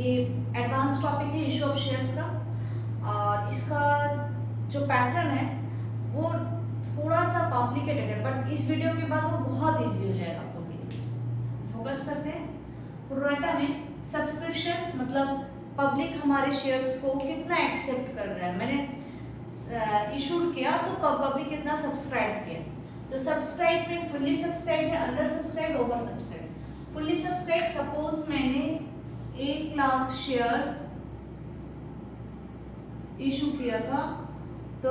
ये advance topic है issue of shares का, और इसका जो पैटर्न है वो थोड़ा सा कॉम्प्लिकेटेड है, बट इस वीडियो के बाद वो बहुत इजी हो जाएगा आपको भी। फोकस करते हैं प्रोराटा में। सब्सक्रिप्शन मतलब पब्लिक हमारे शेयर्स को कितना एक्सेप्ट कर रहा है। मैंने इशूड किया तो पब्लिक कितना सब्सक्राइब किया। तो सब्सक्राइब में फुल्ली सब्सक्राइब है, under subscribe, over subscribe. Fully subscribe suppose मैंने 1 लाख शेयर इशू किया था, तो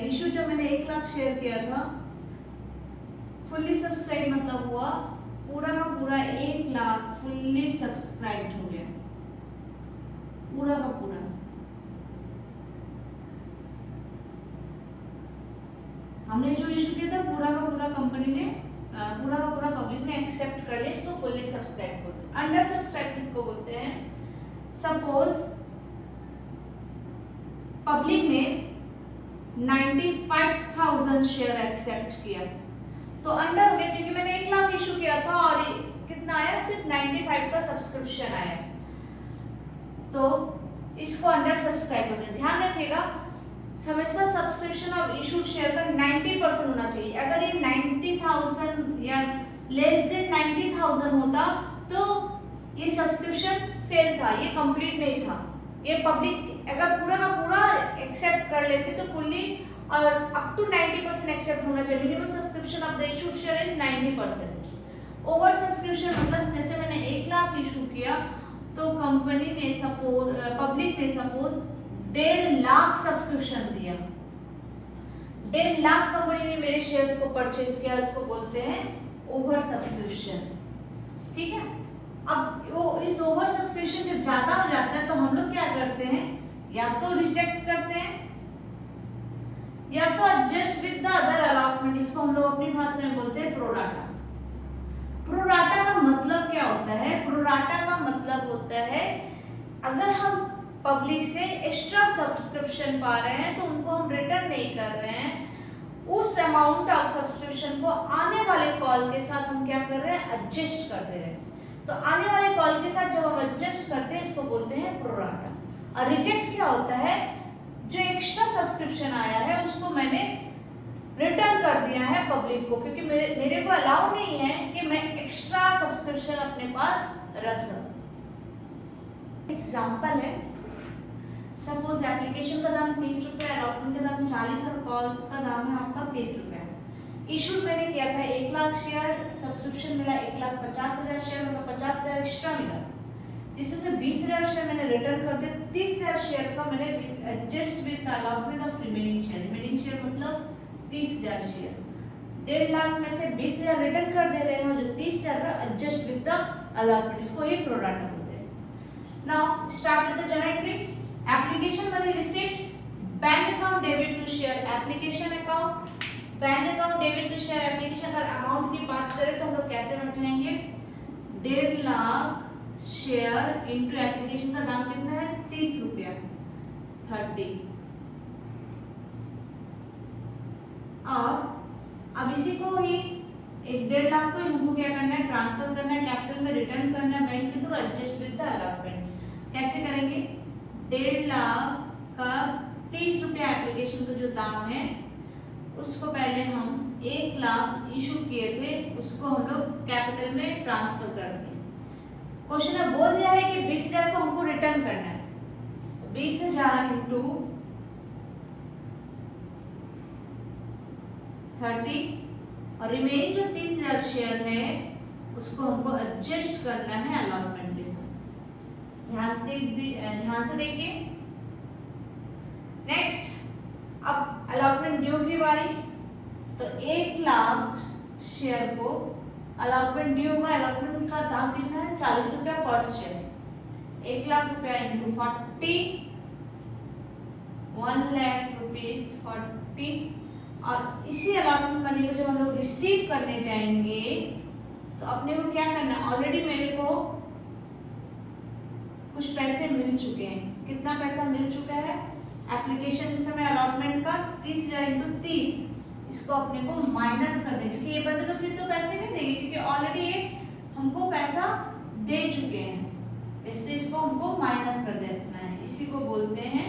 इशू जब मैंने 1 लाख शेयर किया था, फुल्ली सब्सक्राइब मतलब हुआ पूरा का पूरा 1 लाख फुल्ली सब्सक्राइब हो गया, पूरा का पूरा। हमने जो इशू किया था पूरा का पूरा कंपनी ने, पूरा का पूरा पब्लिक ने एक्सेप्ट कर लिया, इसको फुल्ली सब्सक्राइब बोलते हैं। अंडर सब्सक्राइब किसको बोलते हैं? सपोज पब्लिक ने 95,000 शेयर एक्सेप्ट किया तो अंडर हो गया, क्योंकि मैंने 1 लाख इशू किया था और कितना आया, सिर्फ 95 का सब्सक्रिप्शन आया, तो इसको अंडर सब्सक्राइब बोलते हैं। ध्यान रखिएगा हमेशा सब्सक्रिप्शन और इशूड शेयर का 90% होना चाहिए। अगर ये 90,000 या लेस देन 90,000 होता तो ये सब्सक्रिप्शन फेल था, ये कंप्लीट नहीं था। ये पब्लिक अगर पूरा का पूरा एक्सेप्ट कर लेते तो फुल्ली और अप टू 90% एक्सेप्ट होना चाहिए। Minimum subscription of the issued share is 90%। Over subscription मतलब जैसे मैंने 1 लाख इशू किया तो कंपनी ने सपोज पब्लिक ने सपोज 1.5 लाख सब्सक्रिप्शन दिया, 1.5 लाख कंपनी ने मेरे शेयर्स को परचेज किया, इसको बोलते हैं ओवर सब्सक्रिप्शन। ठीक है, अब वो इस ओवर सब्सक्रिप्शन जब ज्यादा हो जाता है तो हम लोग क्या करते हैं, या तो रिजेक्ट करते हैं या तो adjust with the other allotment, इसको हम लोग अपनी भाषा में बोलते हैं प्रोराटा। प्रोराटा का मतलब क्या होता है? प्रोराटा का मतलब होता है अगर हम पब्लिक से एक्स्ट्रा सब्सक्रिप्शन पा रहे हैं तो उनको हम रिटर्न नहीं कर रहे हैं, उस अमाउंट ऑफ सब्सक्रिप्शन को आने वाले कॉल के साथ हम क्या कर रहे हैं, एडजस्ट कर दे रहे हैं। तो आने वाले कॉल के साथ जब हम एडजस्ट करते हैं इसको बोलते हैं प्रोराटा। और रिजेक्ट क्या होता है? जो एक्स्ट्रा सब्सक्रिप्शन आया है उसको मैंने रिटर्न कर दिया है पब्लिक को, क्योंकि मेरे को अलाउ नहीं है कि मैं एक्स्ट्रा सब्सक्रिप्शन अपने पास रख सकूं। एग्जांपल है, सपोज एप्लीकेशन का दाम 30 रुपए, अलॉटमेंट का दाम 40 और कॉल्स का दाम है आपका 30 रुपए। इशू मैंने किया था 1 लाख शेयर, सब्सक्रिप्शन मिला 1,50,000 शेयर, मतलब 50,000 एक्स्ट्रा मिला। इसमें से 20,000 शेयर मैंने रिटर्न कर दिया, 30,000 शेयर का मैंने adjust with the allotment of remaining share. Remaining share मतलब 30,000 शेयर। 1.5 लाख में से 20,000 रिटर्न कर दे रहे हैं और जो 30,000 का एडजस्ट विद द अलॉटमेंट, इसको ही प्रोराटा बोलते हैं। Now start with the journal entry. Application money received, bank account debit to share, application account, bank account debit to share. Application अगर अमाउंट की बात करें तो हम लोग कैसे बैठाएंगे, 1.5 लाख शेयर इनटू एप्लीकेशन का दाम कितना है 30 रुपया, 30। और अब इसी को ही 1.5 लाख को हमको क्या करना है, ट्रांसफर करना है कैपिटल में, रिटर्न करना है बैंक के through, adjust with the allotment. कैसे करेंगे, 1.5 लाख का 30 रुपया एप्लीकेशन का जो दाम है उसको पहले हम 1 लाख इशू किए थे उसको हम लोग कैपिटल में ट्रांसफर कर दिए। क्वेश्चन में बोल दिया है कि 20,000 को हमको रिटर्न करना है, 20,000 इंटू 30 और रिमेनिंग जो 30,000 शेयर है उसको हमको एडजस्ट करना है अलॉटमेंट के साथ। ध्यान से देखिए। नेक्स्ट, अब अलॉटमेंट ड्यू की बारी। तो 1 लाख शेयर को अलॉटमेंट ड्यू में, अलॉटमेंट का दाम कितना है 40 रुपया पर शेयर। 1 लाख रुपया इंटू 40, 1 लाख रुपीज 40। और इसी अलॉटमेंट मनी को जब हम लोग रिसीव करने जाएंगे तो अपने को क्या करना है, ऑलरेडी मेरे को कुछ पैसे मिल चुके हैं। कितना पैसा मिल चुका है, एप्लीकेशन इस समय अलॉटमेंट का 30,000 इंटू 30, इसको अपने को माइनस कर दें, क्योंकि ये बंदे तो फिर तो पैसे नहीं देंगे क्योंकि ऑलरेडी ये हमको पैसा दे चुके हैं, इसलिए इसको हम कर देना है, इसी को बोलते हैं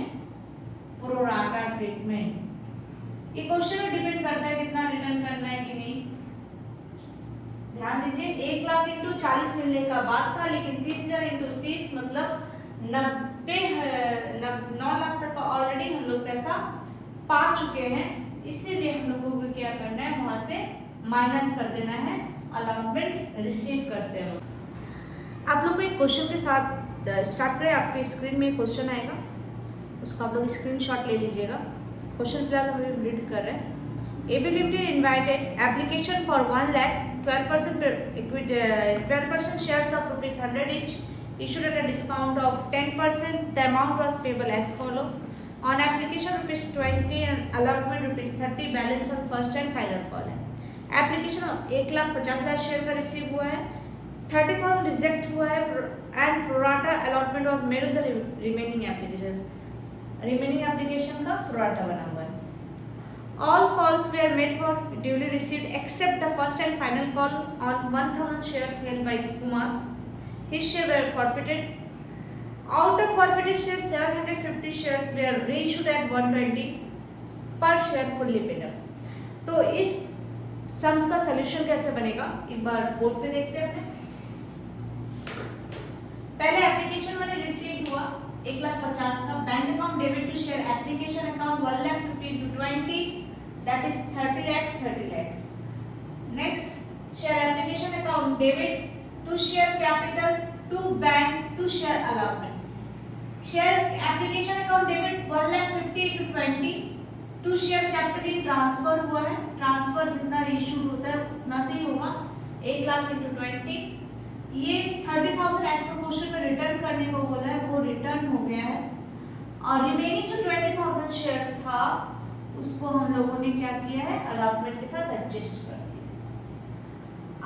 प्रोराटा ट्रीटमेंट। ये क्वेश्चन में डिपेंड करता है कितना रिटर्न करना है कि नहीं। ध्यान दीजिए 1 लाख इंटू 40 मिलने का बात था, लेकिन 30,000 इंटू 30 मतलब 9 लाख तक का ऑलरेडी हम लोग पैसा पा चुके हैं, इसीलिए हम लोगों को क्या करना है, वहां से माइनस कर देना है अलॉटमेंट रिसीव करते हो। आप लोग को एक क्वेश्चन के साथ स्टार्ट करें। आपके स्क्रीन में क्वेश्चन आएगा, उसको आप लोग स्क्रीनशॉट ले लीजिएगा। क्वेश्चन फिलहाल हम रीड कर रहे हैं। AB Limited invited application for 1 lakh 12% shares of ₹100 each, issued at a discount of 10%. The amount was payable as follow: on application ₹20 and allotment ₹30, balance on first and final call है। Application 1,50,000 share का receive हुआ है, 30,000 reject हुआ है and pro rata allotment was made on the remaining application. Remaining application का pro rata बना हुआ है। All calls were made for duly received except the first and final call on 1,000 shares held by Kumar. His share were forfeited. Out of forfeited shares, 750 shares were reissued at 120 per share fully paid up. तो इस sums का solution कैसे बनेगा एक बार board पे देखते हैं अपने। पहले एप्लीकेशन मनी रिसीव हुआ 1,50,000 का, bank account debit to share application account 1,50,000 into 20 that is 30 lakhs. Next, share application account debit to share capital to bank to share allotment. Share application account debit 1,50,000 into 20 to share capital transfer हुआ है, transfer जितना issue होता है उतना से ही होगा, 1 lakh into 20। ये 30,000 as proportion में रिटर्न करने को बोला है, वो रिटर्न हो गया है। और रिमेनिंग जो 20,000 शेयर्स था उसको हम लोगों ने क्या किया है, अलॉटमेंट के साथ एडजस्ट कर दिया।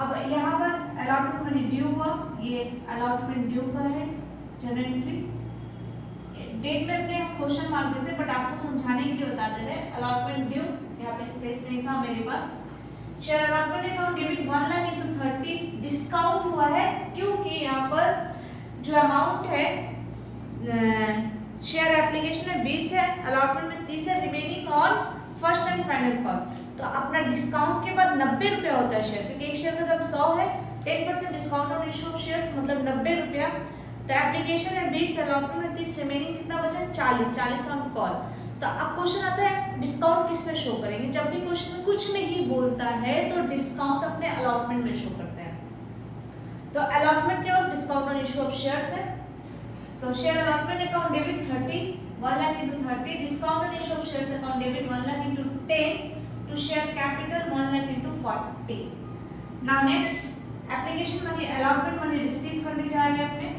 अब यहाँ पर अलॉटमेंट मनी ड्यू हुआ, ये अलॉटमेंट ड्यू का है जनरल एंट्री। डेट में अपने क्वेश्चन मार्क देते, बट आपको समझाने के लिए बता दे रहे हैं। अलॉटमेंट ड्यू, यहाँ पे स्पेस नहीं था मेरे पास। Share allotment account debit 1 lakh into 30, discount हुआ है क्योंकि यहाँ पर जो अमाउंट है शेयर एप्लीकेशन में 20 है, अलॉटमेंट में 30 है, remaining on first and final call. तो अपना डिस्काउंट के बाद 90 रुपया होता है शेयर, क्योंकि एक शेयर का दाम 100 है, 10% discount on issue of shares मतलब 90 रुपया। तो एप्लीकेशन में 20, अलॉटमेंट में 30, रिमेनिंग कितना बचा, 40 ऑन कॉल। तो अब क्वेश्चन आता है डिस्काउंट किस में शो करेंगे। जब भी क्वेश्चन में कुछ नहीं बोलता है तो डिस्काउंट अपने अलॉटमेंट में शो करते हैं। तो अलॉटमेंट के बाद discount on issue of shares है, तो share allotment account debit 30, 1 lakh into 30, discount on issue of shares account debit 1 lakh into 10 to share capital 1 lakh into 40। Now next application money allotment money receive करने जा रहे हैं अपने।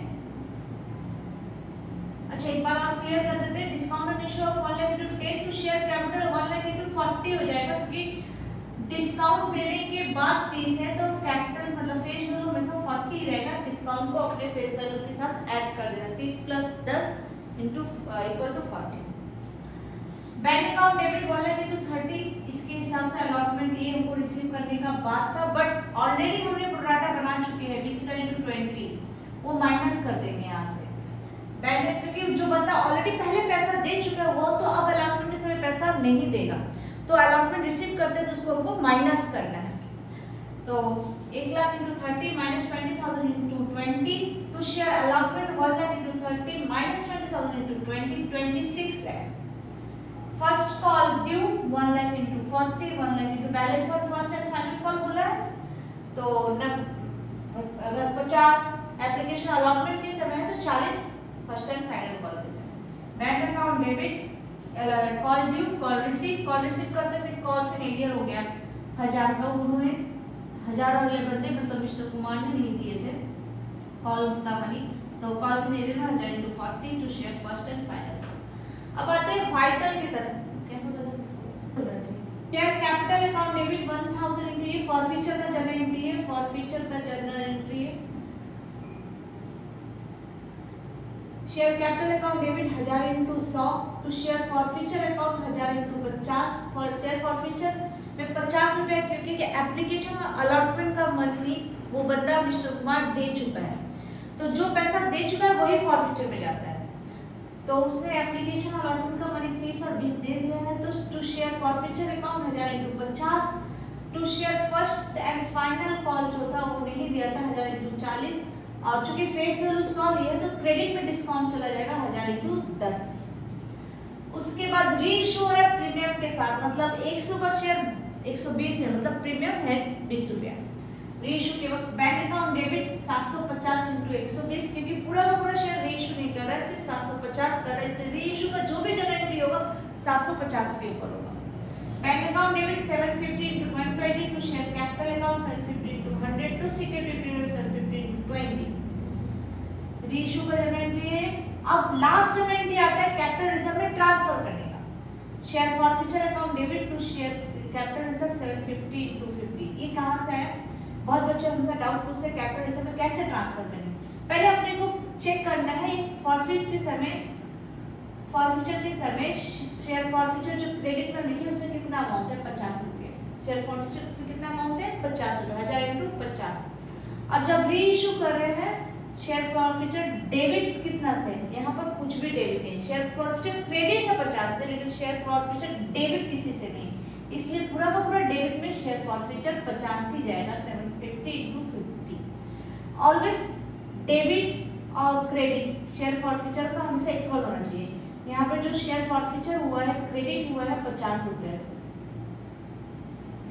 अच्छा एक बार आप क्लियर कर देते हैं, discount on issue of 1 lakh into 10 to share capital 1 lakh into 40 हो जाएगा, क्योंकि डिस्काउंट देने के बाद 30 है तो कैपिटल मतलब फेस वैल्यू हमेशा 40 ही रहेगा। डिस्काउंट को अपने फेस वैल्यू के साथ ऐड कर देना, 30 + 10 equal to 40। Bank account debit 1 lakh into 30, इसके हिसाब से अलॉटमेंट ये हमको रिसीव करने का बात था, बट ऑलरेडी हमने प्रोराटा बना चुके हैं 20,000 into 20, वो माइनस कर देंगे यहाँ से बैंक, क्योंकि जो बंदा ऑलरेडी पहले पैसा दे चुका है वो तो अब अलॉटमेंट के समय पैसा नहीं देगा। तो अलॉटमेंट रिसीव करते हैं तो उसको हमको माइनस करना है। तो 1 lakh into 30 minus 20,000 into 20 to share allotment 1 lakh into 30 minus 20,000 into 20, 26 lakh. First call due 1 lakh into 40, 1 lakh into balance on first and final call बोला है। तो अगर 50 एप्लीकेशन अलॉटमेंट के समय है तो 40 फर्स्ट एंड फाइनल कॉल के समय। Bank account debit call due, call receive करते थे, कॉल से एरियर हो गया 1000 का, उन्होंने 1000 वाले बंदे मतलब मिस्टर कुमार ने नहीं दिए थे कॉल का मनी, तो कॉल से एरियर में 1000 into 40 to share first and final. अब आते हैं वाइटल की तरफ, कैसे बोलते हैं share capital account debit 1000 into ये फॉरफीचर का जर्नल एंट्री है, फॉरफीचर का जर्नल एंट्री है। Share capital account debit 1000 into 100 to share forfeiture account 1000 into 50 for share forfeiture में 50 रुपए, क्योंकि एप्लीकेशन अलॉटमेंट का मनी वो बंदा मिस्टर कुमार दे चुका है, तो जो पैसा दे चुका है वही फॉरफीचर में जाता है। तो उसने एप्लीकेशन अलॉटमेंट का मनी 30 और 20 दे दिया है, तो to share forfeiture account 1000 into 50, to share first and final call जो था वो नहीं दिया था 1000 इंटू 40, और चूंकि फेस वैल्यू 100 ली है तो क्रेडिट में डिस्काउंट चला जाएगा 1000 इंटू 10। उसके बाद री इशू है प्रीमियम के साथ, मतलब 100 का शेयर 120 में, मतलब प्रीमियम है 20 रुपया। री इशू के वक्त बैंक अकाउंट डेबिट 750 इंटू 120, क्योंकि पूरा का पूरा शेयर री इशू नहीं कर रहा है, सिर्फ 750 कर रहा है, इसलिए री इशू का जो भी जर्नल एंट्री होगा 750 के ऊपर होगा। Bank account debit 750 into 120 to share capital account 750 into 100 to security premium 750 into 20। Reissue का जर्नल एंट्री है। अब लास्ट जर्नल एंट्री आता है कैपिटल रिजर्व में ट्रांसफर करने का। Share forfeiture account debit to share capital reserve 750 into 50। ये कहां से है? बहुत बच्चे हमसे डाउट पूछते हैं कैपिटल रिजर्व में कैसे ट्रांसफर करें। पहले अपने को चेक करना है फॉरफीचर के समय शेयर फॉरफीचर जो क्रेडिट में लिखी है उसमें कितना अमाउंट है? 50 रुपये। शेयर फॉरफीचर में कितना अमाउंट है? 50 रुपये, 1000 इंटू 50। और जब री इशू कर रहे हैं शेयर फॉरफीचर डेबिट कितना से? यहाँ पर कुछ भी डेबिट नहीं, शेयर फॉरफीचर क्रेडिट है 50 से, लेकिन शेयर फॉरफीचर डेबिट किसी से नहीं, इसलिए पूरा का पूरा डेबिट में शेयर फॉरफीचर 50 ही जाएगा 750 into 50। ऑलवेज डेबिट और क्रेडिट शेयर फॉरफीचर का हमेशा इक्वल होना चाहिए। यहाँ पर जो शेयर फॉरफीचर हुआ है क्रेडिट हुआ है 50 रुपये से,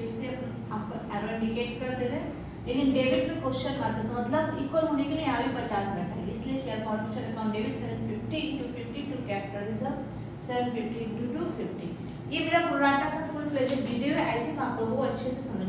इसलिए आपको एरो इंडिकेट कर दे रहे हैं, लेकिन डेबिट में क्वेश्चन मार्क है, तो मतलब इक्वल होने के लिए यहाँ भी 50 बैठा है, इसलिए share forfeiture account debit 750 into 50 to capital reserve 750 into 250। ये मेरा प्रोराटा का फुल फ्लेजेड वीडियो है, आई थिंक आप लोगों को अच्छे से समझ